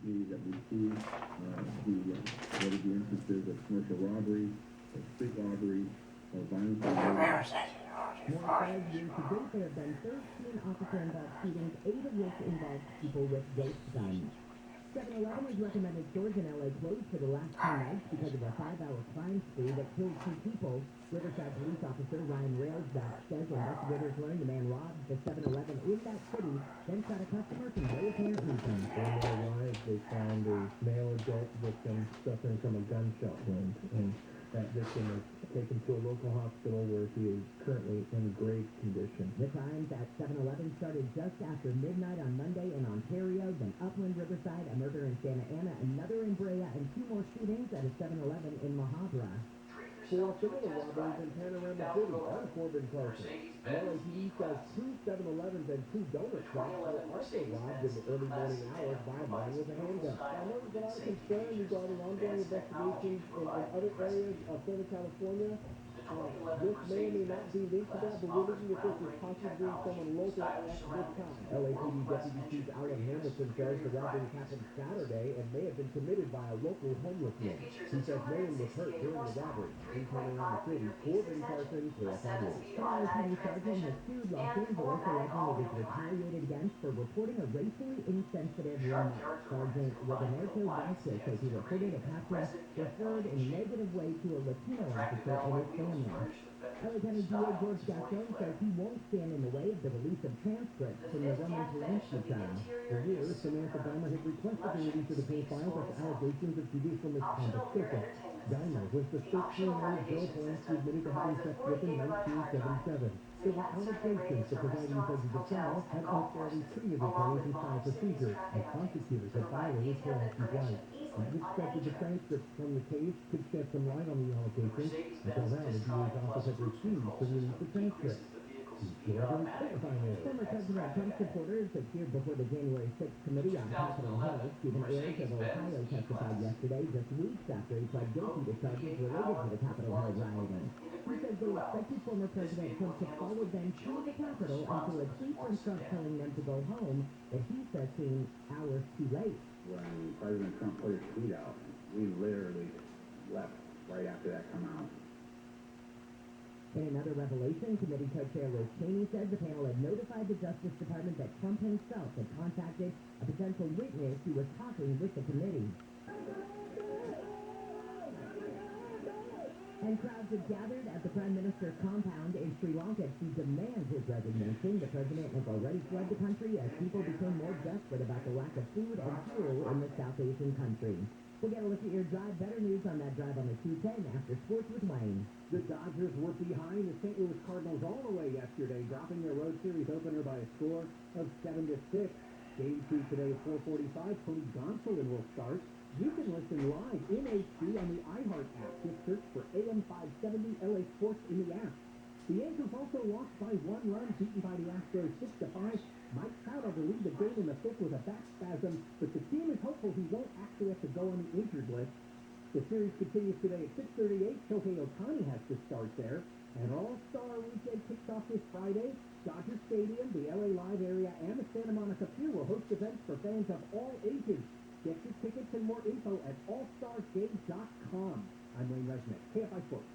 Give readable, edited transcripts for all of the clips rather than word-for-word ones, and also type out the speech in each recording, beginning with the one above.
communities that we see, whether it be instances of commercial robbery, or street robbery, or violence. More 5 years to date, there have been 13 officer-involved shootings, 8 of which involved people with ghost guns. 7-Eleven has recommended stores in LA close for the last 2 nights because of a 5-hour crime spree that killed 2 people. Riverside police officer Ryan Railsback says investigators learned the man robbed the 7-Eleven in that city, then shot a customer for no apparent reason. On their arrive, they found a male adult victim suffering from a gunshot wound, and that victim is taken to a local hospital where he is currently in grave condition. The crimes at 7-Eleven started just after midnight on Monday in Ontario, then Upland, Riverside, a murder in Santa Ana, another in Brea, and 2 more shootings at a 7-Eleven in Mahabra. 4 similar robberies in Panorama City. I'm Corbin Carson. LAPD says 2 7-Elevens and 2 donut shops were also robbed in the early morning hours by a man with a handgun. I know there's a lot of concern regarding ongoing investigations in other areas of Southern California. This may or may not be linked to that, but we're looking at this as possibly someone local at this time. LAPD Deputy Chief Alan Hamilton says the robbery happened Saturday and may have been committed by a local homeless man. He says no one was hurt during the robbery. In Panorama City, Corbin Carson, KFI News. LAPD sergeant has sued Los Angeles alleging it was retaliated against for reporting a racially insensitive remark. Sergeant Roberto Vázquez says he reported a pastor referred in a negative way to a Latino officer and his family. LA County DA George Gaston says he won't stand in the way of the release of transcripts from the Roman Polanski trial. For years, Samantha Dahmer had requested the release of the profiles after allegations of judicial misconduct. Dahmer was the 13-year-old girl Polanski admitted to having sex with in 1977. There were allegations the presiding judge of the trial had unfairly treated attorneys in trial procedure, and prosecutors had violated Polanski's rights. We expected the transcripts from the case could shed some light on the allegations. Until now, the DA's office had refused to release the transcripts. Former President Trump supporters appeared before the January 6th committee on Capitol Hill. Stephen Ayers of Ohio testified yesterday, just weeks after he pled guilty to charges related to the Capitol Hill rioting. He says they expected former President Trump to follow them to the Capitol until a tweet from Trump telling them to go home that he says came hours too late. When President Trump put his tweet out, we literally left right after that come out. In another revelation, committee co-chair Liz Cheney said the panel had notified the Justice Department that Trump himself had contacted a potential witness who was talking with the committee. And crowds have gathered at the Prime Minister's compound in Sri Lanka to demand his resignation. The president has already fled the country as people became more desperate about the lack of food and fuel in the South Asian country. We'll get a look at your drive. Better news on that drive on the 210 after sports with Wayne. The Dodgers were behind the St. Louis Cardinals all the way yesterday, dropping their road series opener by a score of 7-6. Game 2 today at 4:45. Tony Gonsolin will start. You can listen live in HD on the iHeart app. Just search for AM 570 LA Sports in the app. The Angels also lost by 1 run, beaten by the Astros 6-5. Mike Trout had to lead the game in the 5th with a back spasm, but the team is hopeful he won't actually have to go on the injured list. The series continues today at 6:38. Shohei Ohtani has to start there. An all-star weekend kicks off this Friday. Dodger Stadium, the LA Live area, and the Santa Monica Pier will host events for fans of all ages. Get your tickets and more info at allstarsgame.com. I'm Wayne Resnick, KFI Sports.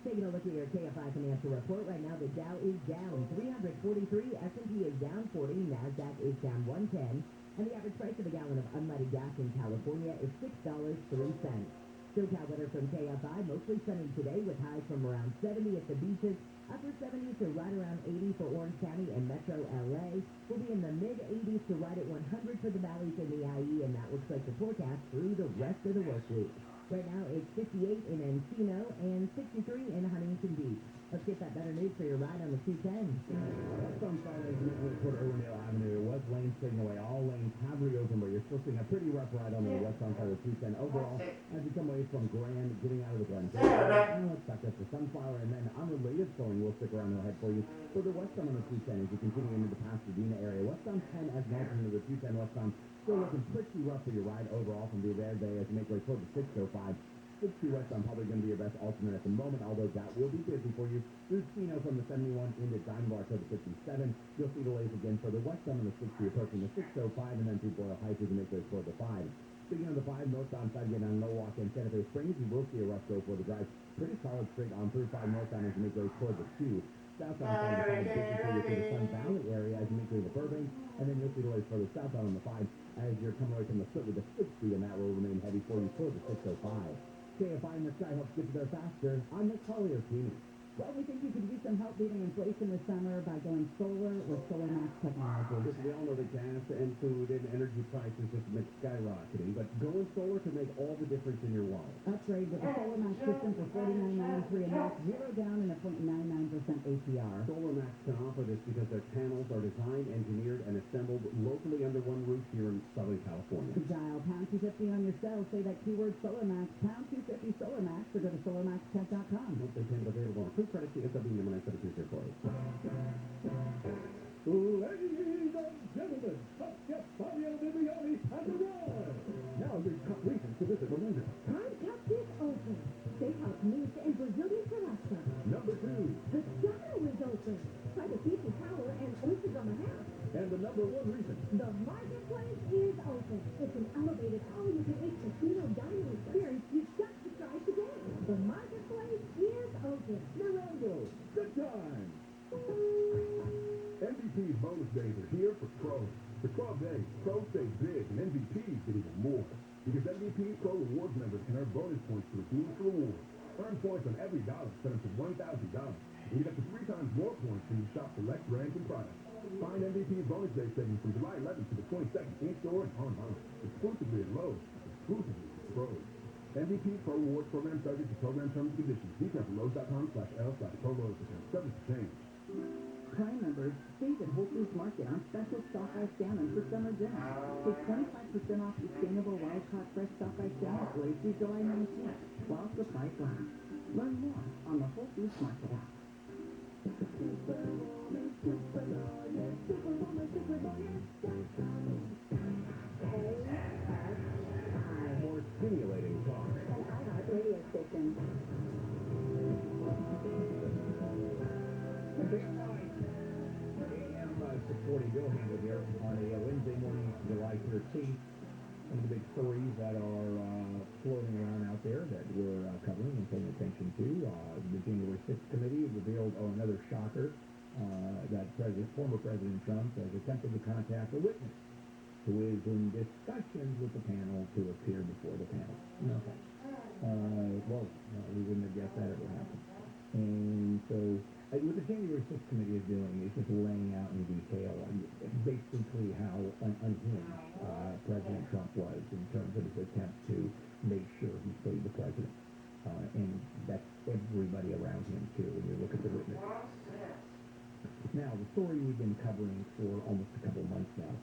Taking a look at your KFI financial report. Right now, the Dow is down 343, S&P is down 40, NASDAQ is down 110, and the average price of a gallon of unleaded gas in California is $6.03. SoCal weather from KFI, mostly sunny today with highs from around 70 at the beaches, upper 70s to right around 80 for Orange County and Metro LA. We'll be in the mid-80s to right at 100 for the valleys in the IE, and that looks like the forecast through the rest of the work week. Right now, it's 58 in Encino and 63 in Huntington Beach. Let's get that better news for your ride on the 210. West on Friday, toward Irwindale Avenue. It was lanes taken away. All lanes have reopened, but you're still seeing a pretty rough ride on the west on side of the 210. Overall, as you come away from Grand, getting out of the Glen. Let's back up to Sunflower, and then unrelated flowing will stick around ahead for you. Further west on the 210 as you continue into the Pasadena area. West on 10 as mentioned into the 210 west on. Still looking pretty rough for your ride overall from Verde as you make way toward the 605. 60 west on probably going to be your best alternate at the moment, although that will be busy for you. Through Chino from the 71 into Diamond Bar to the 57. You'll see delays again further west on the 60 approaching the 605 and then through Boyle Heights as you make way toward the 5. Speaking of the 5, northbound side, getting on Norwalk and Santa Fe Springs, you will see a rush go for the drive. Pretty solid straight on through 5 northbound as you make way toward the 2. Southbound side of the 5, busy for you through the Sun Valley area as you make way to Burbank, and then you'll see delays further southbound on the 5 as you're coming away from the split with the 60, and that will remain heavy for you toward the 605. KFI in the sky helps get you there faster. I'm Nick Collier, Team. Well, we think you could use some help beating inflation this summer by going solar with Solar Max technology. Listen, we all know that gas and food and energy prices just been skyrocketing, but going solar can make all the difference in your wallet. Upgrade with the Solar Max system for $49.93 a month, zero down and a 0.99% APR. Solar Max can offer this because their panels are designed, engineered, and assembled locally under one roof here in Southern California. Dial pound 250 on your cell, say that keyword Solar Max, pound 250 Solar Max, or go to solarmaxtech.com. Monthly payment available on approved credit CSW number 972 for Ladies and gentlemen, Top Chef Fabio Viviani has arrived. Now there's top reasons to visit the London. Prime Cup is open. Steakhouse meats and Brazilian churrasco. Number 2. The Shadow is open. Try the Pizza Tower and Oysters on the House. And the number 1 reason. The Marketplace is open. It's an elevated all-you-can-eat casino dining experience you've got to try today. The Marketplace is open. Mirando, good time. MVP's bonus days are here for pros. For 12 days, pros save big, and MVPs get even more. Because MVP Pro Rewards members can earn bonus points to redeem for rewards. Earn points on every dollar spent up to $1,000. And get up to 3 times more points when you shop select brands and products. Find MVP's bonus day savings from July 11th to the 22nd in-store and online. Exclusively at Lowe's. Exclusively for pros. MVP Pro Rewards program subject to program terms and conditions. Details at Lowe's.com/L/ProRewards. Subject to change. Prime members, save at Whole Foods Market on special sockeye salmon for summer dinner. Take 25% off sustainable wild-caught fresh sockeye salmon glazed through July 19th, while supplies last. Learn more on the Whole Foods Market app. More stimulating talk. An iHeart radio station. AM 640 Bill Handler here on a Wednesday morning, July 13th. One of the big stories that are floating around out there that we're covering and paying attention to. The January 6th committee revealed, another shocker, that former President Trump has attempted to contact a witness who is in discussions with the panel to appear before the panel. Okay. We wouldn't have guessed that ever happened. And so, what the January 6th committee is doing is just laying out in detail basically how unhinged President Trump was in terms of his attempt to make sure he stayed the president. And that's everybody around him, too, when you look at the witnesses. Now, the story we've been covering for almost a couple months now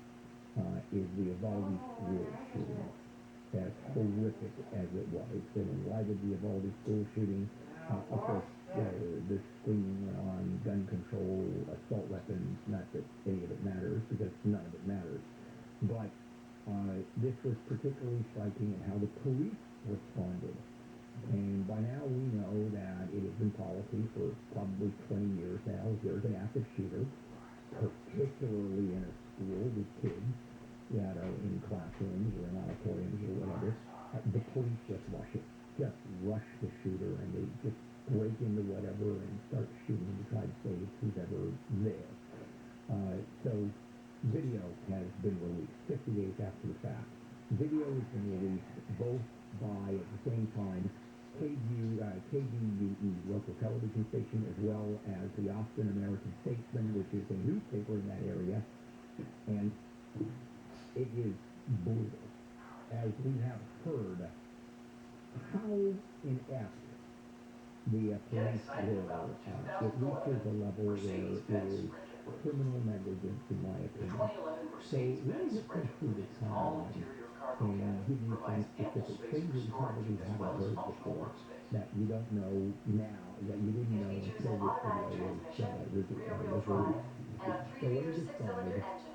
is the Uvalde school shooting. As horrific as it was, and in light of the Uvalde school shooting, of course, the screaming on gun control, assault weapons, not that any of it matters, because none of it matters. But this was particularly striking in how the police responded. And by now we know that it has been policy for probably 20 years now. If there's an active shooter, particularly in a school with kids that are in classrooms or in auditoriums or whatever, the police just rush the shooter, and they just break into whatever and start shooting to try to save who's ever there. So video has been released 50 days after the fact. Video has been released both by, at the same time, KBUE local television station, as well as the Austin American Statesman, which is a newspaper in that area, and it is brutal. As we have heard, how inept the police were, it reaches a level where it is criminal negligence, in my opinion. So let me just go through the timeline and give you some specific things that you probably haven't heard before, that you don't know now, that you didn't know until this video was released. So let me just start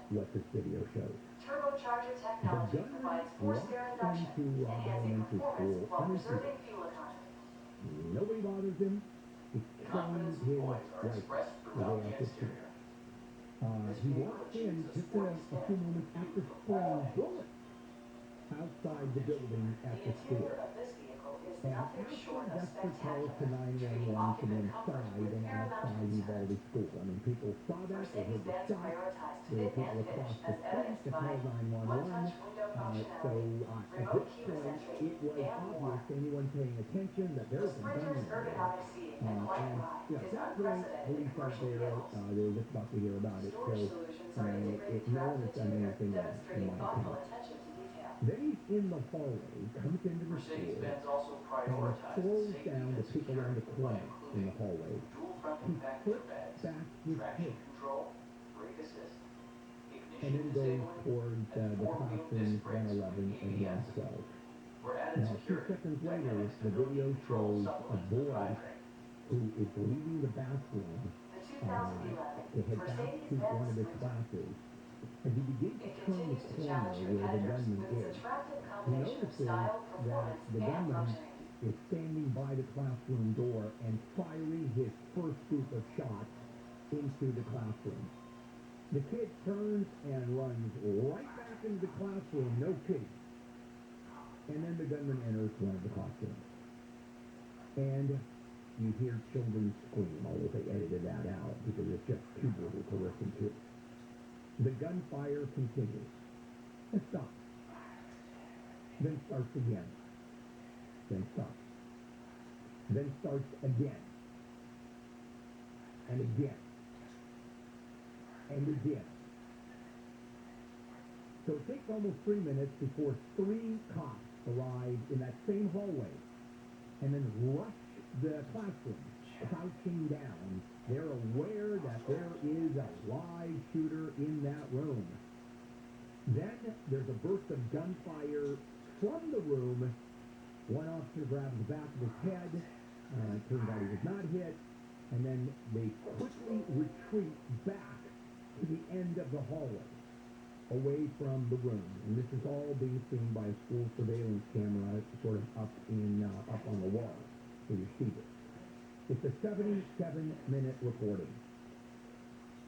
what this video shows. Turbocharger The technology gunman provides walks forced air induction, into the enhancing elementary performance school while unimpeded. preserving fuel economy. Nobody bothers him. He's trained Confidence his poise are rifle expressed with throughout the AR-15. exterior. He walks in just a few moments after spraying bullets outside the building at The the school. interior of this vehicle is And nothing after short of desperate calls to spectacular, treating 911 from occupant comfort inside with and paramount outside concern. Uvalde School. I mean, people saw that, they heard the Mercedes-Benz shot, prioritized there were fit people and across finish the as street evidenced to by call 911. one-touch window functionality, At remote this keyless point, entry, it was and more. obvious to anyone paying attention that there The was a Sprinter's gunman there. ergonomic seating and quiet And ride yeah, is that point, unprecedented in police aren't commercial there. vehicles. They were just about to hear about it. So, Storage solutions are integrated no throughout one the has done interior, anything wrong, in demonstrating my thoughtful opinion. attention to detail. Then he's in the hallway, comes into the school, Mercedes-Benz also and prioritizes slows safety down to and peek around the security by corner in the including hallway. dual front He impact flips airbags, back his traction hip, control, brake assist, and then ignition goes disabling, towards and the four-wheel classrooms disc brakes 111 with and ABS. 112. For added Now, a few security, seconds later, dynamic the video stability control shows a supplements the boy drivetrain. who is leaving the bathroom The to 2011 head back to one of his Mercedes-Benz Sprinter. classes. As he begins to It turn the continues to corner challenge where the competitors gunman with its is, attractive he combination of notices style, that performance, the and gunman functioning. is standing by the classroom door and firing his first group of shots into the classroom. The kid turns and runs right back into the classroom, no kidding. And then the gunman enters one of the classrooms. And you hear children scream, although they edited that out because it's just too brutal to listen to. The gunfire continues. It stops. Then starts again. Then stops. Then starts again. And again. And again. So it takes almost 3 minutes before 3 cops arrive in that same hallway and then rush the classroom, crouching down. They're aware that there is a live shooter in that room. Then there's a burst of gunfire from the room. One officer grabs the back of his head. It turns out he was not hit. And then they quickly retreat back to the end of the hallway, away from the room. And this is all being seen by a school surveillance camera sort of up on the wall. So you see this. It's a 77-minute recording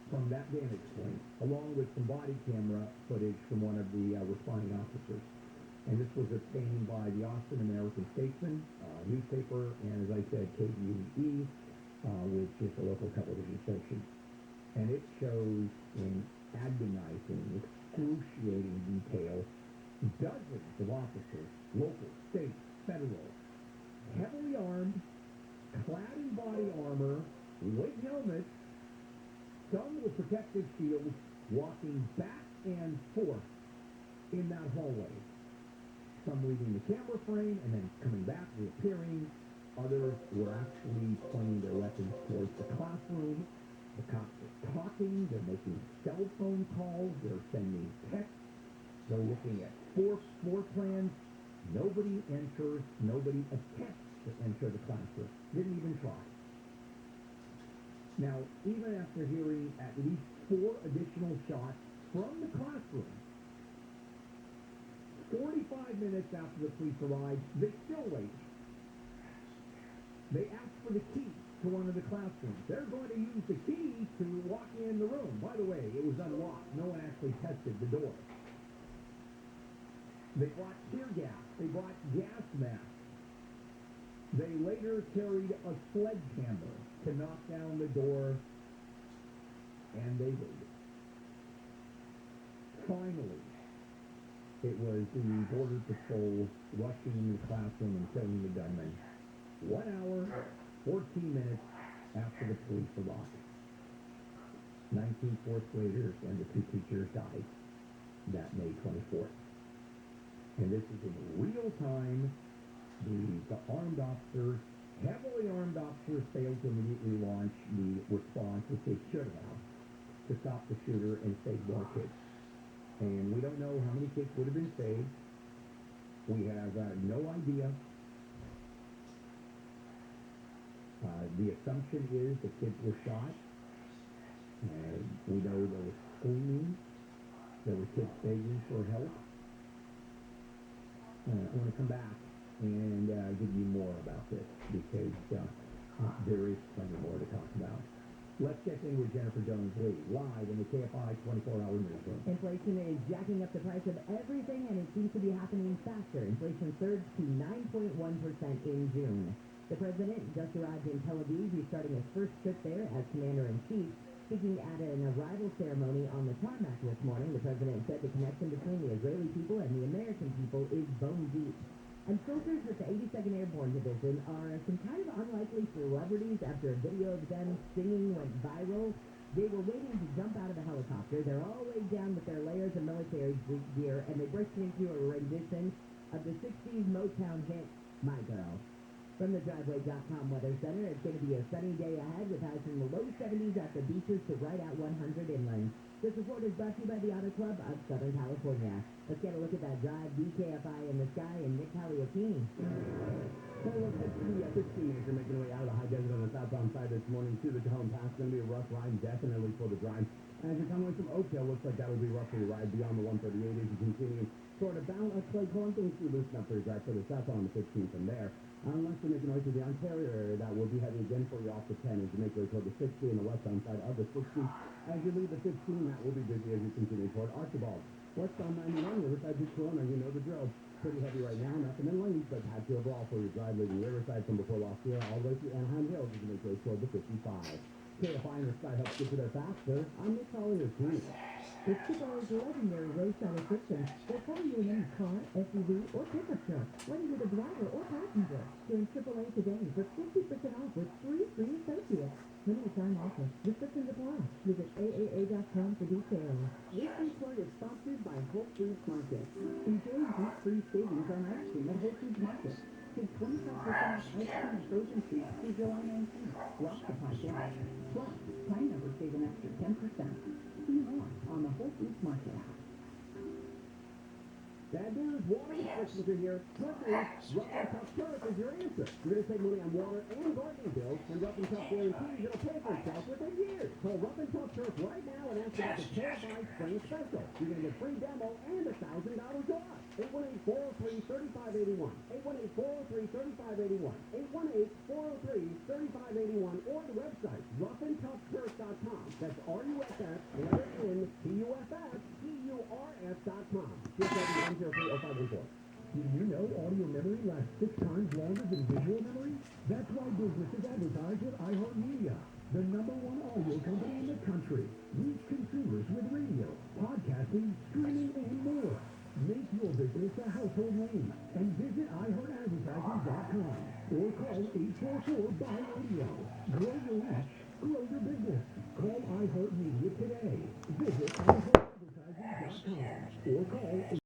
from that vantage point, along with some body camera footage from one of the responding officers. And this was obtained by the Austin American Statesman newspaper, and as I said, KVE, which is a local television station. And it shows in agonizing, excruciating detail dozens of officers, local, state, federal, heavily armed, clad in body armor, with helmets, some with protective shields, walking back and forth in that hallway. Some leaving the camera frame and then coming back, reappearing. Others were actually pointing their weapons towards the classroom. The cops are talking, they're making cell phone calls, they're sending texts, they're looking at floor plans. Nobody enters, nobody attempts to enter the classroom. Didn't even try. Now, even after hearing at least 4 additional shots from the classroom, 45 minutes after the police arrived, they still wait. They ask for the key to one of the classrooms. They're going to use the key to walk in the room. By the way, it was unlocked. No one actually tested the door. They brought tear gas. They brought gas masks. They later carried a sledgehammer to knock down the door, and they waited. Finally, it was the Border Patrol rushing into the classroom and killing the gunman. 1 hour, 14 minutes after the police arrived. 19 fourth graders and the 2 teachers died that May 24th. And this is in real time. The armed officers, heavily armed officers, failed to immediately launch the response, which they should have, to stop the shooter and save more kids. And we don't know how many kids would have been saved. We have no idea. The assumption is the kids were shot. We know there was screaming. There were kids begging for help. I want to come back and give you more about this because there is plenty more to talk about. Let's check in with Jennifer Jones-Lee, live in the KFI 24-hour newsroom. Inflation is jacking up the price of everything, and it seems to be happening faster. Inflation surged to 9.1% in June. The president just arrived in Tel Aviv. He's starting his first trip there as commander-in-chief. Speaking at an arrival ceremony on the tarmac this morning, the president said the connection between the Israeli people and the American people is bone deep. And soldiers with the 82nd Airborne Division are some kind of unlikely celebrities after a video of them singing went viral. They were waiting to jump out of a helicopter. They're all laid down with their layers of military gear, and they burst into a rendition of the 60s Motown hit, My Girl. From the Driveway.com Weather Center, it's going to be a sunny day ahead with highs in the low 70s at the beaches to right at 100 inland. This report is brought to you by the Auto Club of Southern California. Let's get a look at that drive, DKFI in the sky, and Nick Palliotini. So let's head to the 15 as you're making your way out of the high desert on the southbound side this morning to the Cajon Pass. Going to be a rough ride, definitely for the drive. As you're coming away from Oak Hill, looks like that will be roughly a ride beyond the 138 as you continue sort of bound a clay corn things through loosen up for your drive for the southbound on the 15 from there. Unless you're making your way to the Ontario area, that will be heavy again for you off the 10 as you make your way toward the 60 and the westbound side of the 60. As you leave the 15, that will be busy as you continue toward Archibald. Westbound 91, Riverside to Corona, you know the drill. Pretty heavy right now, nothing in lanes, but patchy overall for your drive leaving Riverside from before Lost Sierra all the way through Anaheim Hills as you make your way toward the 55. KFI in the sky helps get you there faster. I'm Nick Palliotini. With Spur's legendary roadside assistance, they'll cover you in any car, SUV, or pickup truck, whether you're the driver or passenger. Join AAA today for 50% off with free associates. Limited time offer. Restrictions apply. Visit AAA.com for details. This report is sponsored by Whole Foods Market. Enjoy deep-free savings on ice cream at Whole Foods Market. Take 25% off ice cream and frozen treats through July 19th. Lots of podcasts. Plus, Prime members save an extra 10%. See more on the Whole Foods Market app. Bad news, water restrictions are here. Luckily, Rough and Tough Turf is your answer. You're going to save money on water and gardening bills, and Rough and Tough guarantees it'll pay for itself within years. Call Rough and Tough Turf right now and ask about the KFI Spring Special. You're going to get free demo and $1,000 off. 818-403-3581. 818-403-3581. 818-403-3581 or the website, roughandtoughturf.com. That's RUFF, letter N, TUFF, TURF.com. Just 710-0514. Did you know audio memory lasts 6 times longer than visual memory? That's why businesses advertise with iHeartMedia, the #1 audio company in the country. Reach consumers with radio, podcasting, streaming, and more. Make your business a household name and visit iHeartAdvertising.com or call 844-BUY-RADIO. Grow your reach, grow your business. Call iHeartMedia today. Visit iHeartAdvertising.com or call